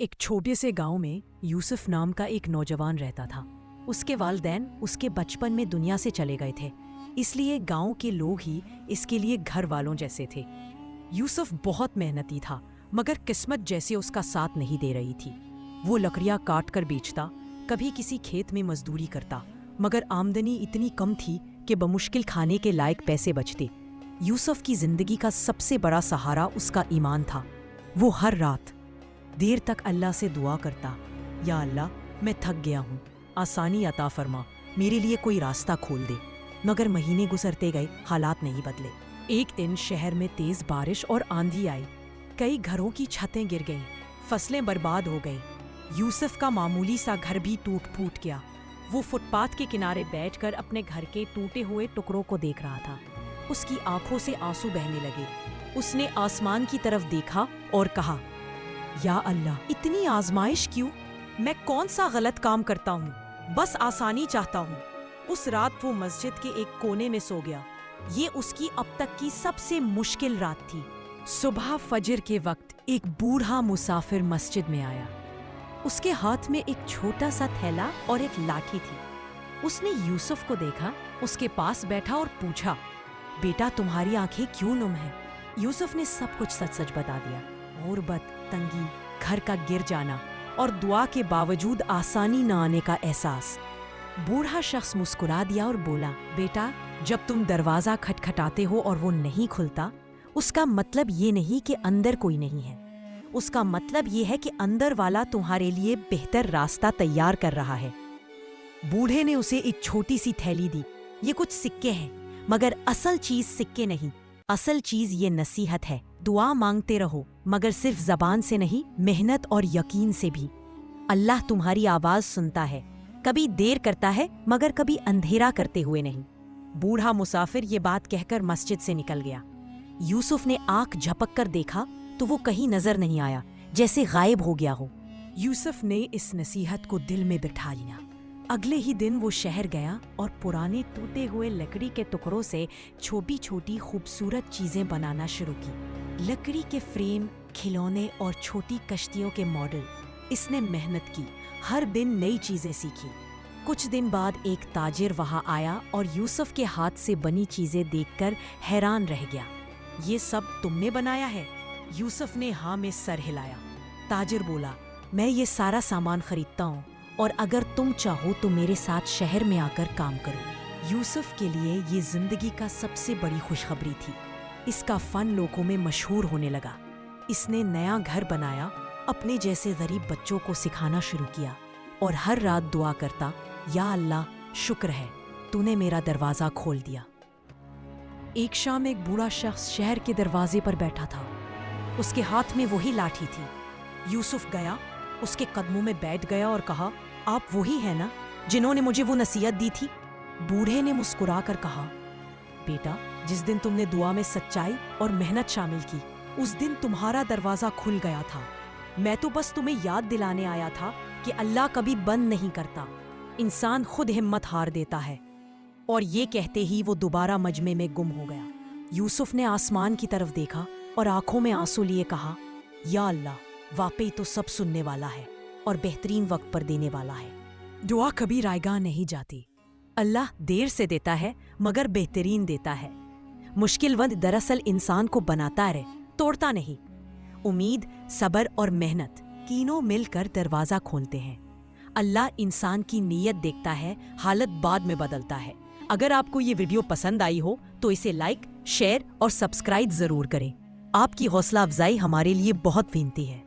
ایک چھوٹے سے گاؤں میں یوسف نام کا ایک نوجوان رہتا تھا۔ اس کے والدین اس کے بچپن میں دنیا سے چلے گئے تھے، اس لیے گاؤں کے لوگ ہی اس کے لیے گھر والوں جیسے تھے۔ یوسف بہت محنتی تھا، مگر قسمت جیسے اس کا ساتھ نہیں دے رہی تھی۔ وہ لکڑیاں کاٹ کر بیچتا، کبھی کسی کھیت میں مزدوری کرتا، مگر آمدنی اتنی کم تھی کہ بمشکل کھانے کے لائق پیسے بچتے۔ یوسف کی زندگی کا سب سے بڑا سہارا اس کا ایمان تھا۔ وہ ہر رات دیر تک اللہ سے دعا کرتا، یا اللہ میں تھک گیا ہوں، آسانی عطا فرما، میرے لیے کوئی راستہ کھول دے۔ مگر مہینے گزرتے گئے، حالات نہیں بدلے۔ ایک دن شہر میں تیز بارش اور آندھی آئی، کئی گھروں کی چھتیں گر گئیں، فصلیں برباد ہو گئیں۔ یوسف کا معمولی سا گھر بھی ٹوٹ پھوٹ گیا۔ وہ فٹ پاتھ کے کنارے بیٹھ کر اپنے گھر کے ٹوٹے ہوئے ٹکڑوں کو دیکھ رہا تھا۔ اس کی آنکھوں سے آنسو بہنے لگے۔ اس نے آسمان کی طرف دیکھا اور کہا، یا اللہ، اتنی آزمائش کیوں؟ میں کون سا غلط کام کرتا ہوں؟ بس آسانی چاہتا ہوں۔ اس رات وہ مسجد کے ایک کونے میں سو گیا۔ یہ اس کی اب تک کی سب سے مشکل رات تھی۔ صبح فجر کے وقت ایک بوڑھا مسافر مسجد میں آیا۔ اس کے ہاتھ میں ایک چھوٹا سا تھیلا اور ایک لاٹھی تھی۔ اس نے یوسف کو دیکھا، اس کے پاس بیٹھا اور پوچھا، بیٹا تمہاری آنکھیں کیوں نم ہیں؟ یوسف نے سب کچھ سچ سچ بتا دیا۔ غربت، تنگی، گھر کا گر جانا اور دعا کے باوجود آسانی نہ آنے کا احساس۔ بوڑھا شخص مسکرا دیا اور بولا، بیٹا جب تم دروازہ کھٹکھٹاتے ہو اور وہ نہیں کھلتا، اس کا مطلب یہ نہیں کہ اندر کوئی نہیں ہے۔ اس کا مطلب یہ ہے کہ اندر والا تمہارے لیے بہتر راستہ تیار کر رہا ہے۔ بوڑھے نے اسے ایک چھوٹی سی تھیلی دی۔ یہ کچھ سکے ہیں، مگر اصل چیز سکے نہیں، اصل چیز یہ نصیحت ہے۔ دعا مانگتے رہو، مگر صرف زبان سے نہیں، محنت اور یقین سے بھی۔ اللہ تمہاری آواز سنتا ہے، کبھی دیر کرتا ہے مگر کبھی اندھیرا کرتے ہوئے نہیں۔ بوڑھا مسافر یہ بات کہہ کر مسجد سے نکل گیا۔ یوسف نے آنکھ جھپک کر دیکھا تو وہ کہیں نظر نہیں آیا، جیسے غائب ہو گیا ہو۔ یوسف نے اس نصیحت کو دل میں بٹھا لیا۔ اگلے ہی دن وہ شہر گیا اور پرانے ٹوٹے ہوئے لکڑی کے ٹکڑوں سے چھوٹی چھوٹی خوبصورت چیزیں بنانا شروع کی۔ لکڑی کے فریم، کھلونے اور چھوٹی کشتیوں کے ماڈل۔ اس نے محنت کی، ہر دن نئی چیزیں سیکھی۔ کچھ دن بعد ایک تاجر وہاں آیا اور یوسف کے ہاتھ سے بنی چیزیں دیکھ کر حیران رہ گیا۔ یہ سب تم نے بنایا ہے؟ یوسف نے ہاں میں سر ہلایا۔ تاجر بولا، میں یہ سارا سامان خریدتا ہوں، اور اگر تم چاہو تو میرے ساتھ شہر میں آ کر کام کرو۔ یوسف کے لیے یہ زندگی کا سب سے بڑی خوشخبری تھی۔ اس کا فن لوگوں میں مشہور ہونے لگا۔ اس نے نیا گھر بنایا، اپنے جیسے غریب بچوں کو سکھانا شروع کیا، اور ہر رات دعا کرتا، یا اللہ شکر ہے تو نے میرا دروازہ کھول دیا۔ ایک شام ایک بوڑھا شخص شہر کے دروازے پر بیٹھا تھا۔ اس کے ہاتھ میں وہی لاٹھی تھی۔ یوسف گیا، اس کے قدموں میں بیٹھ گیا اور کہا، آپ وہی ہیں نا جنہوں نے مجھے وہ نصیحت دی تھی؟ بوڑھے نے مسکرا کر کہا، بیٹا جس دن تم نے دعا میں سچائی اور محنت شامل کی، اس دن تمہارا دروازہ کھل گیا تھا۔ میں تو بس تمہیں یاد دلانے آیا تھا کہ اللہ کبھی بند نہیں کرتا، انسان خود ہمت ہار دیتا ہے۔ اور یہ کہتے ہی وہ دوبارہ مجمع میں گم ہو گیا۔ یوسف نے آسمان کی طرف دیکھا اور آنکھوں میں آنسو لیے کہا، یا اللہ واقعی تو سب سننے والا ہے اور بہترین وقت پر دینے والا ہے۔ دعا کبھی رائیگاں نہیں جاتی۔ اللہ دیر سے دیتا ہے مگر بہترین دیتا ہے۔ مشکل وقت دراصل انسان کو بناتا ہے، توڑتا نہیں۔ امید، صبر اور محنت تینوں مل کر دروازہ کھولتے ہیں۔ اللہ انسان کی نیت دیکھتا ہے، حالت بعد میں بدلتا ہے۔ اگر آپ کو یہ ویڈیو پسند آئی ہو تو اسے لائک، شیئر اور سبسکرائب ضرور کریں۔ آپ کی حوصلہ افزائی ہمارے لیے بہت قیمتی ہے۔